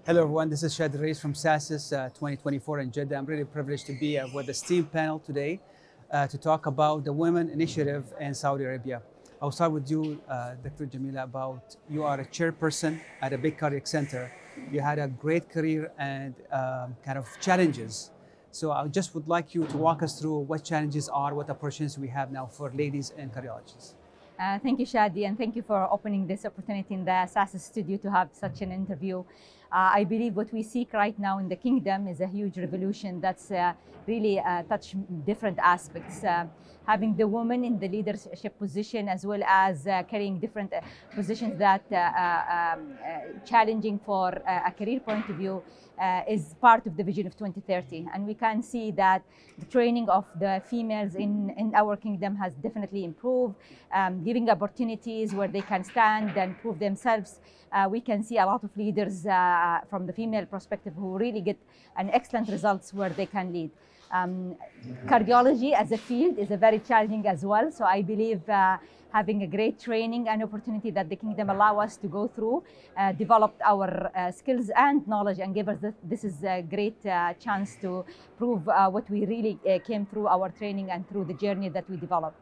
Hello everyone, this is Chadi Alraeis from SASIS 2024 in Jeddah. I'm really privileged to be with the STEAM panel today to talk about the Women Initiative in Saudi Arabia. I'll start with you, Dr. Jamilah, about you are a chairperson at a big cardiac center. You had a great career and kind of challenges. So I just would like you to walk us through what challenges are, what opportunities we have now for ladies in cardiology. Thank you, Shadi, and thank you for opening this opportunity in the SASIS studio to have such an interview. I believe what we seek right now in the kingdom is a huge revolution that's really touch different aspects. Having the woman in the leadership position as well as carrying different positions that challenging for a career point of view is part of the vision of 2030. And we can see that the training of the females in our kingdom has definitely improved, giving opportunities where they can stand and prove themselves. We can see a lot of leaders from the female perspective who really get an excellent results where they can lead. Cardiology as a field is very challenging as well. So I believe having a great training and opportunity that the kingdom allow us to go through, developed our skills and knowledge and give us this is a great chance to prove what we really came through our training and through the journey that we developed.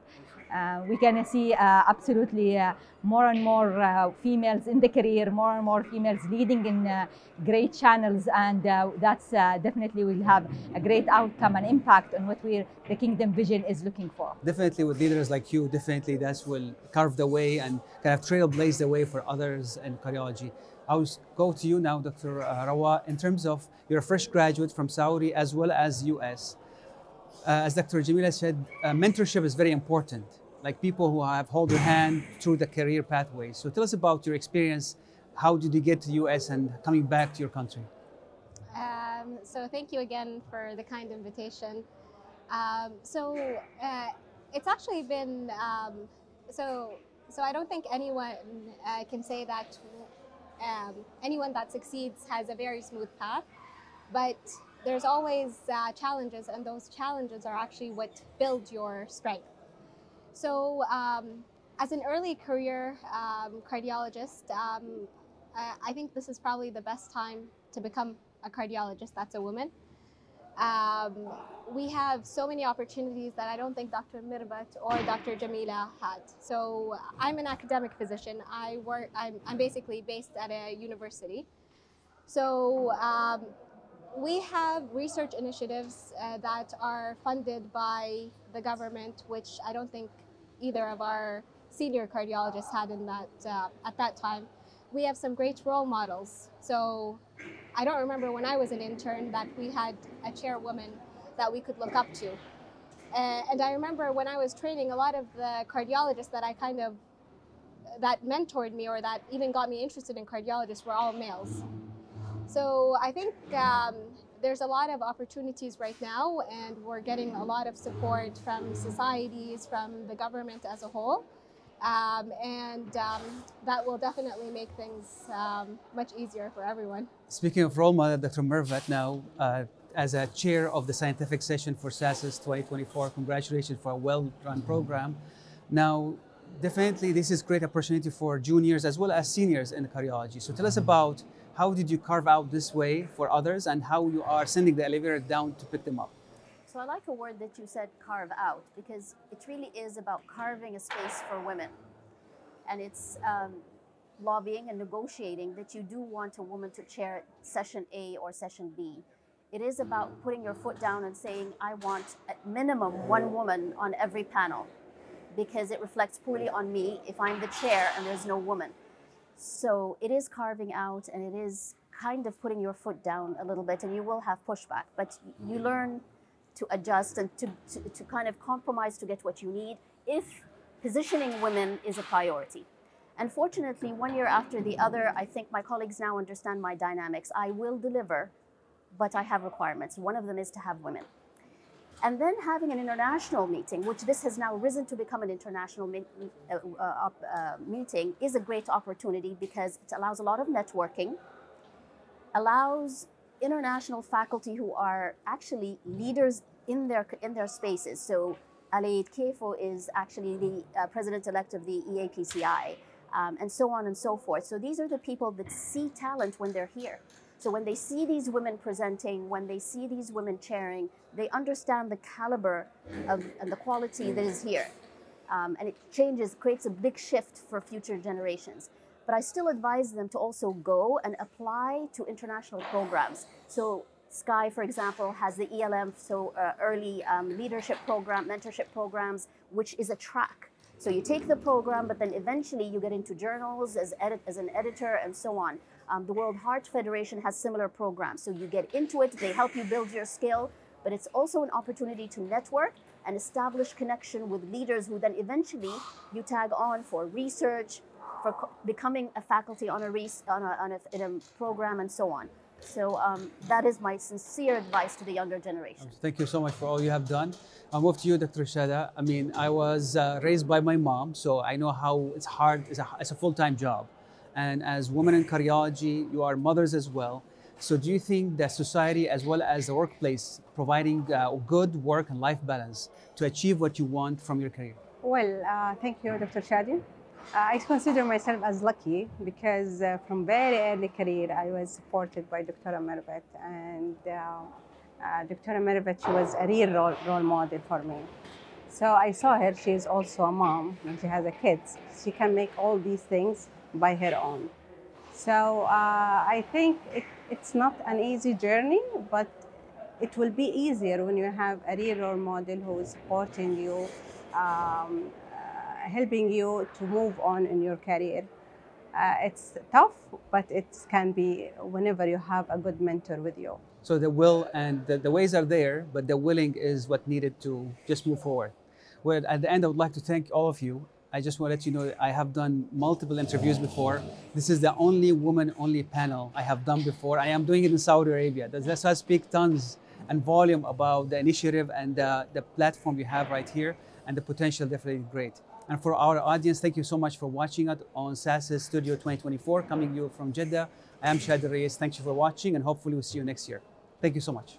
We can see absolutely more and more females in the career, more and more females leading in great channels, and that's definitely will have a great outcome and impact on what the kingdom vision is looking for. Definitely with leaders like you, definitely that will carve the way and kind of trailblaze the way for others in cardiology. I'll go to you now, Dr. Rowa, in terms of you're a fresh graduate from Saudi as well as US. As Dr. Jamilah said, mentorship is very important, like people who have hold your hand through the career pathway. So tell us about your experience. How did you get to the US and coming back to your country? So thank you again for the kind invitation. It's actually been, so I don't think anyone can say that anyone that succeeds has a very smooth path, but there's always challenges, and those challenges are actually what build your strength. So as an early career cardiologist, I think this is probably the best time to become a cardiologist that's a woman. We have so many opportunities that I don't think Dr. Mirvat or Dr. Jamilah had. So I'm an academic physician. I'm basically based at a university. So we have research initiatives that are funded by the government, which I don't think either of our senior cardiologists had in that at that time. We have some great role models. So I don't remember when I was an intern that we had a chairwoman that we could look up to. And I remember when I was training, a lot of the cardiologists that mentored me or that even got me interested in cardiologists were all males. So I think there's a lot of opportunities right now, and we're getting a lot of support from societies, from the government as a whole. That will definitely make things much easier for everyone. Speaking of role model, Dr. Mirvat now, as a chair of the scientific session for SASIS 2024, congratulations for a well-run program. Now, definitely this is a great opportunity for juniors as well as seniors in cardiology. So tell us about how did you carve out this way for others and how you are sending the elevator down to pick them up? So I like a word that you said, carve out, because it really is about carving a space for women. And it's lobbying and negotiating that you do want a woman to chair session A or session B. It is about putting your foot down and saying, I want at minimum one woman on every panel, because it reflects poorly on me if I'm the chair and there's no woman. So it is carving out, and it is kind of putting your foot down a little bit, and you will have pushback, but you learn to adjust and to kind of compromise to get what you need if positioning women is a priority. Unfortunately, one year after the other, I think my colleagues now understand my dynamics. I will deliver, but I have requirements. One of them is to have women. And then having an international meeting, which this has now risen to become an international meeting, is a great opportunity because it allows a lot of networking, allows international faculty who are actually leaders in their spaces. So Alaid Kefo is actually the president-elect of the EAPCI, and so on and so forth. So these are the people that see talent when they're here. So when they see these women presenting, when they see these women chairing, they understand the caliber and the quality that is here. And it creates a big shift for future generations. But I still advise them to also go and apply to international programs. So Sky, for example, has the ELM, so early leadership program, mentorship programs, which is a track. So you take the program, but then eventually you get into journals as an editor and so on. The World Heart Federation has similar programs. So you get into it, they help you build your skill, but it's also an opportunity to network and establish connection with leaders who then eventually you tag on for research, for becoming a faculty on in a program and so on. So that is my sincere advice to the younger generation. Thank you so much for all you have done. I'll move to you, Dr. Shaza. I mean, I was raised by my mom, so I know how it's hard. It's a full-time job. And as women in cardiology, you are mothers as well. So do you think that society as well as the workplace providing good work and life balance to achieve what you want from your career? Well, thank you, Dr. Chadi. I consider myself as lucky because from very early career, I was supported by Dr. Mirvat, and Dr. Mirvat, she was a real role model for me. So I saw her, she is also a mom and she has a kids. She can make all these things by her own. So I think it's not an easy journey, but it will be easier when you have a real role model who is supporting you, helping you to move on in your career. It's tough, but it can be whenever you have a good mentor with you. So the will and the ways are there, but the willing is what needed to just move forward. Well, at the end, I would like to thank all of you. I just want to let you know that I have done multiple interviews before. This is the only woman-only panel I have done before. I am doing it in Saudi Arabia. That's why I speak tons and volume about the initiative and the platform you have right here, and the potential definitely great. And for our audience, thank you so much for watching it on SAS's Studio 2024, coming to you from Jeddah. I am Chadi Alraeis. Thank you for watching, and hopefully we'll see you next year. Thank you so much.